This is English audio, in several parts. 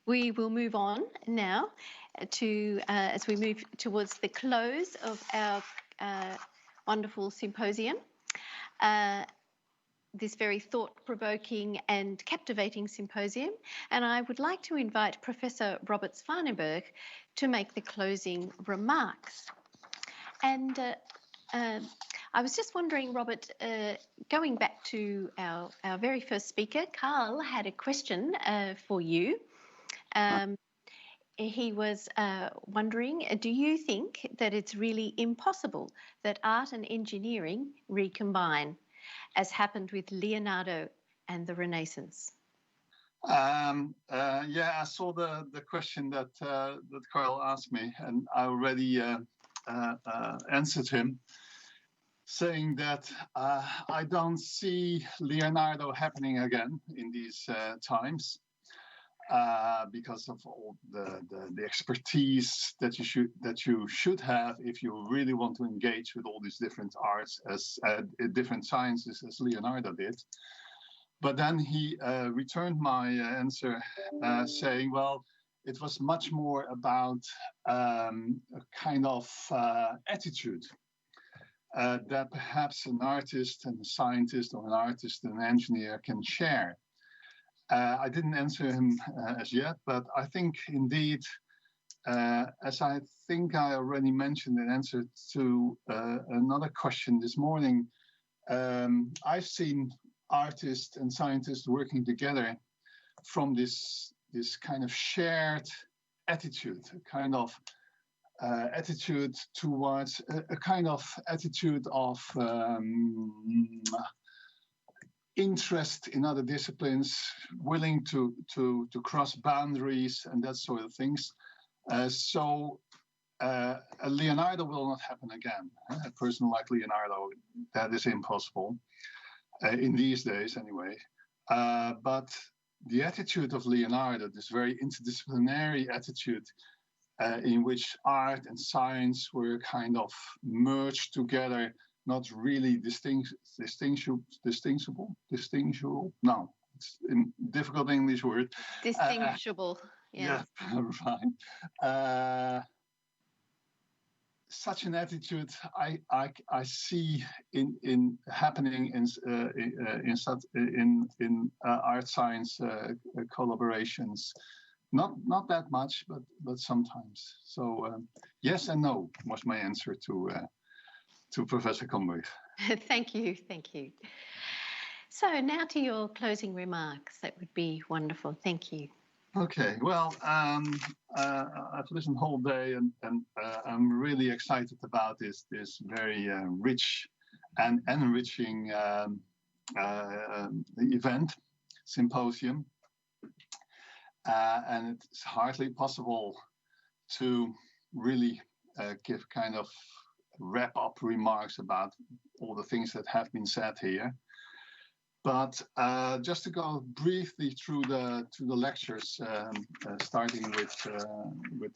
We will move on now to, as we move towards the close of our wonderful symposium. This very thought-provoking and captivating symposium. And I would like to invite Professor Robert Zwijnenberg to make the closing remarks. And I was just wondering, Robert, going back to our very first speaker, Carl had a question for you. He was wondering, do you think that it's really impossible that art and engineering recombine, as happened with Leonardo and the Renaissance? Yeah, I saw the question that Carl asked me, and I already answered him, saying that I don't see Leonardo happening again in these times. Because of all the expertise that you should have if you really want to engage with all these different arts as different sciences as Leonardo did. But then he returned my answer saying, well, it was much more about a kind of attitude that perhaps an artist and a scientist or an artist and an engineer can share. I didn't answer him as yet, but I think indeed, as I think I already mentioned in answer to another question this morning, I've seen artists and scientists working together from this kind of shared attitude, a kind of attitude towards a kind of attitude of interest in other disciplines, willing to cross boundaries and that sort of things. So Leonardo will not happen again. A person like Leonardo, that is impossible in these days anyway. But the attitude of Leonardo, this very interdisciplinary attitude in which art and science were kind of merged together, not really distinguishable. No, it's a difficult English word. Distinguishable. Yeah, right. Such an attitude I see in happening in art science collaborations. Not that much, but sometimes. So yes and no was my answer to Professor Gombrich. Thank you. So now to your closing remarks. That would be wonderful. Thank you. Okay, well, I've listened whole day and I'm really excited about this very rich and enriching event, symposium. And it's hardly possible to really give kind of wrap-up remarks about all the things that have been said here. But just to go briefly through the lectures, starting with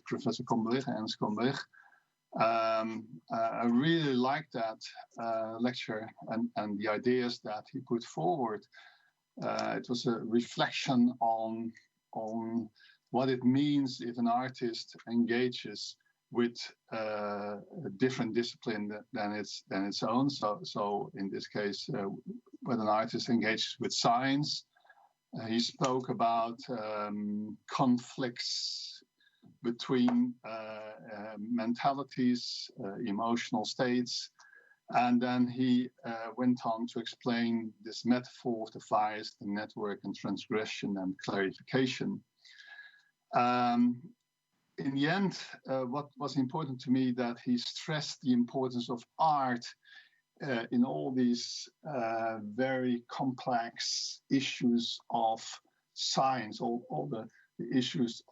Professor Gombrich, Ernst Gombrich. I really liked that lecture and the ideas that he put forward. It was a reflection on what it means if an artist engages with a different discipline than its own. So in this case, when an artist engages with science, he spoke about conflicts between mentalities, emotional states, and then he went on to explain this metaphor of the bias, the network, and transgression and clarification. In the end, what was important to me that he stressed the importance of art in all these very complex issues of science, all the issues,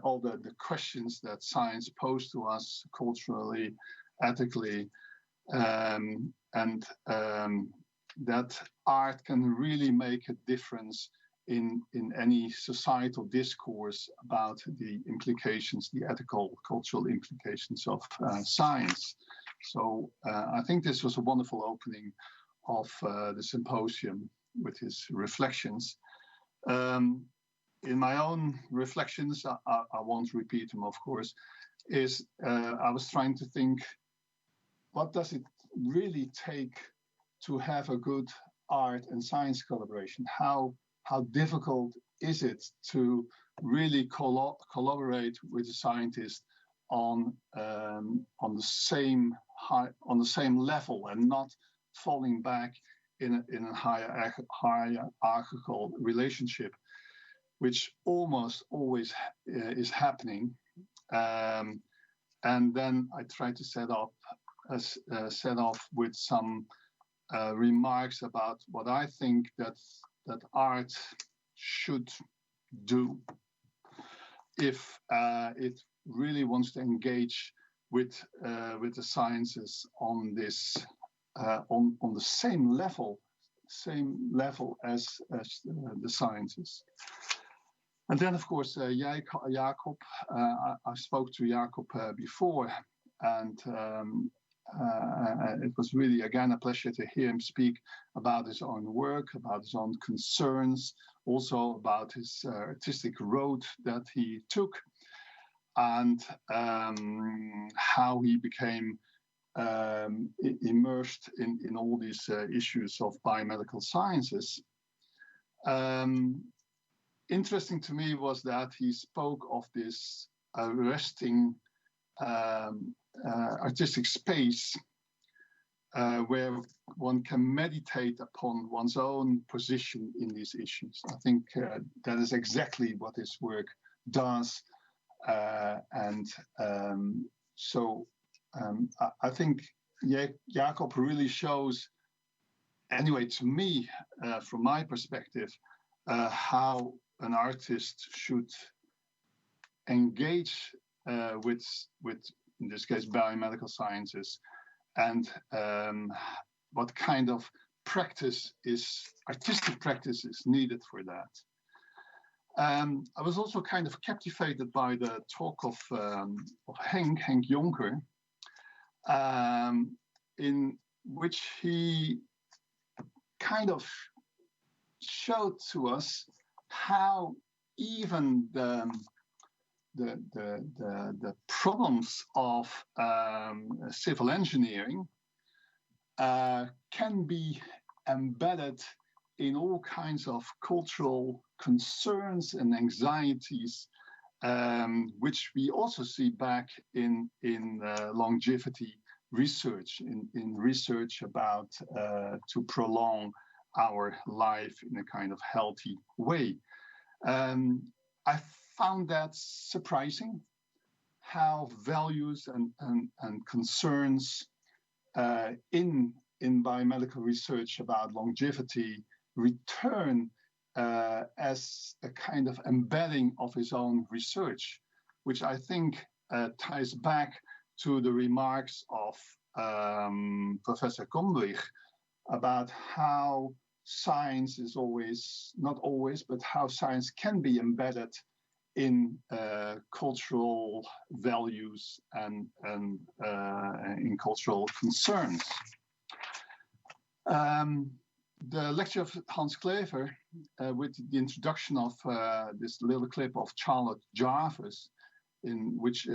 all the questions that science posed to us culturally, ethically, and that art can really make a difference in any societal discourse about the implications, the ethical, cultural implications of science. So I think this was a wonderful opening of the symposium with his reflections. in my own reflections, I won't repeat them, of course, is I was trying to think, what does it really take to have a good art and science collaboration? How difficult is it to really collaborate with a scientist on the same level and not falling back in a hierarchical relationship, which almost always is happening. And then I try to set off with some remarks about what I think that art should do if it really wants to engage with the sciences on this on the same level as the sciences. And then, of course, Jacob. I spoke to Jacob before, and it was really, again, a pleasure to hear him speak about his own work, about his own concerns, also about his artistic road that he took, and how he became immersed in all these issues of biomedical sciences. Interesting to me was that he spoke of this resting artistic space where one can meditate upon one's own position in these issues. I think that is exactly what his work does. I think Jacob really shows, anyway, to me, from my perspective, how an artist should engage with, in this case, biomedical sciences, and what kind of artistic practice is needed for that. I was also kind of captivated by the talk of Henk Jonker, in which he kind of showed to us how even the problems of civil engineering can be embedded in all kinds of cultural concerns and anxieties, which we also see back in longevity research, in research about to prolong our life in a kind of healthy way. I found that surprising, how values and concerns in biomedical research about longevity return as a kind of embedding of his own research, which I think ties back to the remarks of Professor Gombrich about how science is always, not always, but how science can be embedded in cultural values and in cultural concerns. The lecture of Hans Clever, with the introduction of this little clip of Charlotte Jarvis, in which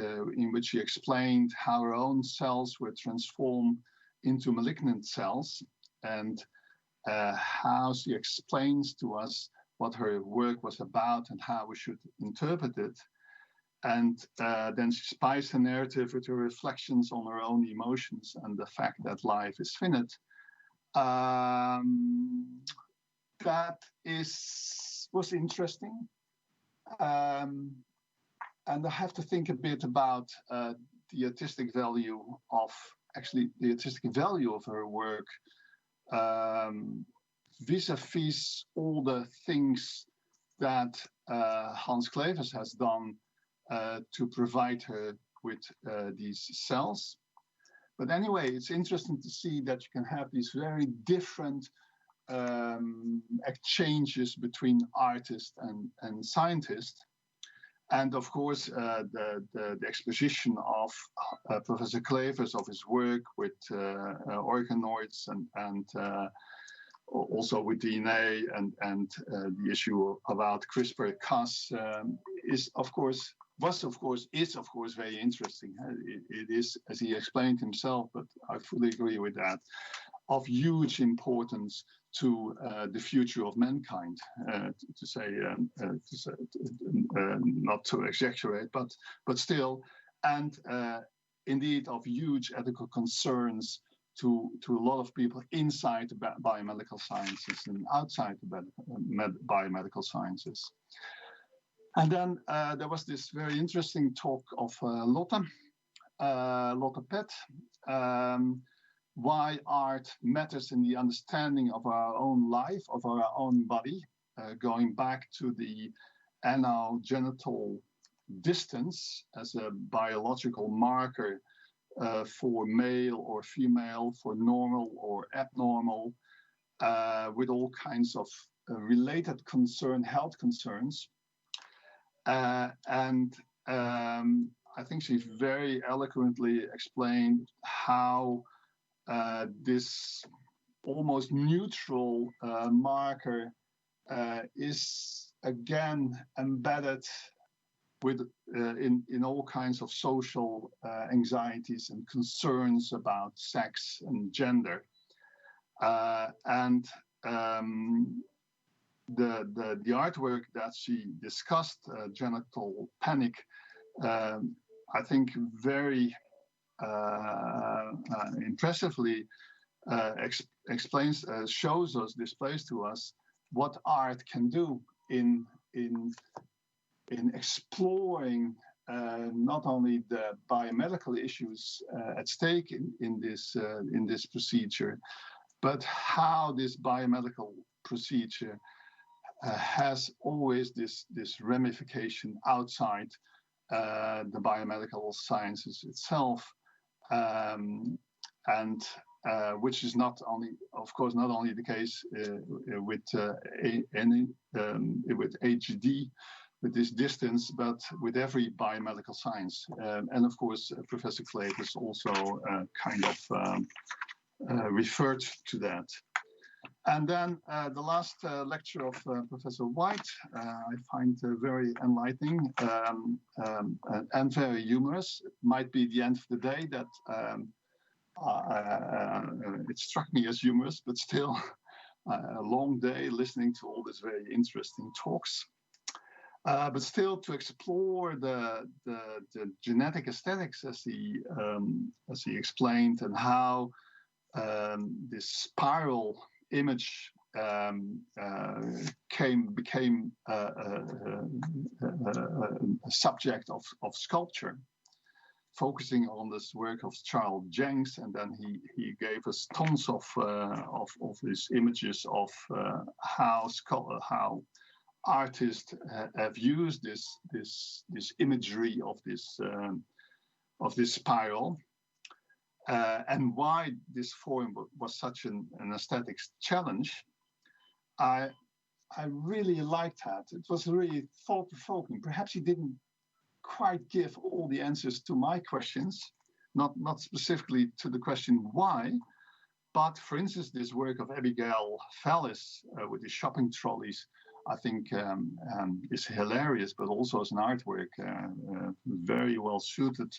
he explained how our own cells were transformed into malignant cells, and how she explains to us what her work was about and how we should interpret it. And then she spiced the narrative with her reflections on her own emotions and the fact that life is finite. That was interesting. And I have to think a bit about the artistic value of her work, vis-a-vis all the things that Hans Clevers has done to provide her with these cells. But anyway, it's interesting to see that you can have these very different exchanges between artist and scientist. And of course, the exposition of Professor Clevers of his work with organoids and also with DNA and the issue about CRISPR-Cas is of course very interesting. It is, as he explained himself, but I fully agree with that, of huge importance to the future of mankind. Not to exaggerate, but still, and indeed of huge ethical concerns to a lot of people inside the biomedical sciences and outside the biomedical sciences. And then there was this very interesting talk of Lotte Pett, why art matters in the understanding of our own life, of our own body, going back to the anogenital distance as a biological marker for male or female, for normal or abnormal, with all kinds of related health concerns. And I think she very eloquently explained how this almost neutral marker is again embedded in all kinds of social anxieties and concerns about sex and gender. The artwork that she discussed, Genital Panic, I think very impressively displays to us what art can do in exploring not only the biomedical issues at stake in this procedure, but how this biomedical procedure has always this ramification outside the biomedical sciences itself, and which is not only the case with HGD, with this distance, but with every biomedical science. And of course, Professor Kleet has also kind of referred to that. And then the last lecture of Professor White, I find very enlightening and very humorous. It might be the end of the day that it struck me as humorous, but still a long day listening to all these very interesting talks. But still, to explore the genetic aesthetics, as he explained, and how this spiral image became a subject of sculpture, focusing on this work of Charles Jenks, and then he gave us tons of these images of how artists have used this imagery of this spiral. And why this form was such an aesthetics challenge, I really liked that. It was really thought-provoking. Perhaps he didn't quite give all the answers to my questions, not specifically to the question why, but for instance, this work of Abigail Fallis with the shopping trolleys, I think is hilarious, but also as an artwork, very well suited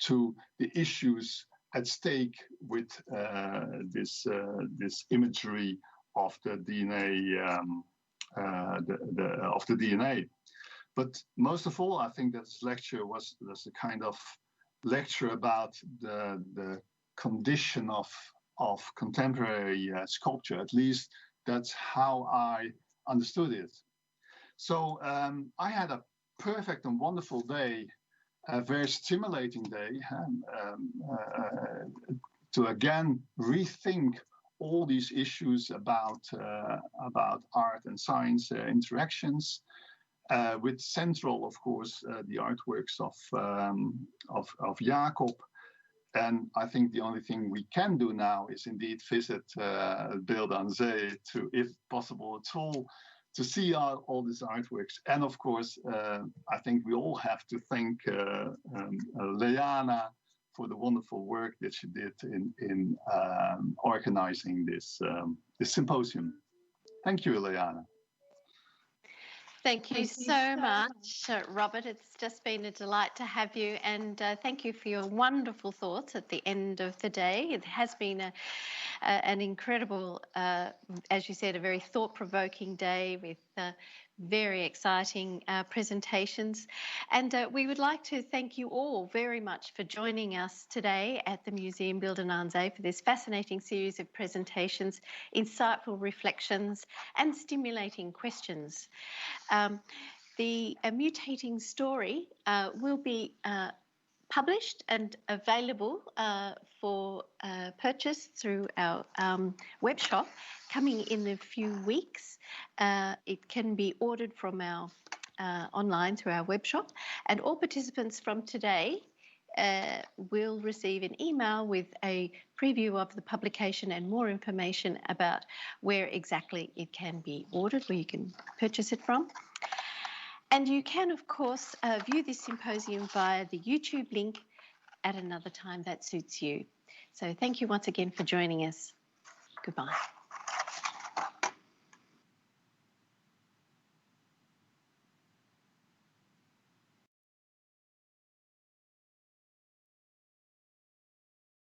to the issues at stake with this imagery of the DNA, of the DNA. But most of all, I think that this lecture was a kind of lecture about the condition of contemporary sculpture. At least that's how I understood it. So I had a perfect and wonderful day, a very stimulating day, to again rethink all these issues about art and science interactions, with central, of course, the artworks of Jacob. And I think the only thing we can do now is indeed visit Beelden Aan Zee, to, if possible at all, to see all these artworks. And of course, I think we all have to thank Leana for the wonderful work that she did in organizing this symposium. Thank you, Ileana. Thank you so much, Robert. It's just been a delight to have you, and thank you for your wonderful thoughts at the end of the day. It has been an incredible, as you said, a very thought-provoking day with very exciting presentations. And we would like to thank you all very much for joining us today at the Museum Beelden Aan Zee for this fascinating series of presentations, insightful reflections and stimulating questions. The Mutating Story will be published and available for purchase through our web shop coming in a few weeks. It can be ordered from our online through our web shop, and all participants from today will receive an email with a preview of the publication and more information about where exactly it can be ordered, where you can purchase it from. And you can, of course, view this symposium via the YouTube link at another time that suits you. So thank you once again for joining us. Goodbye.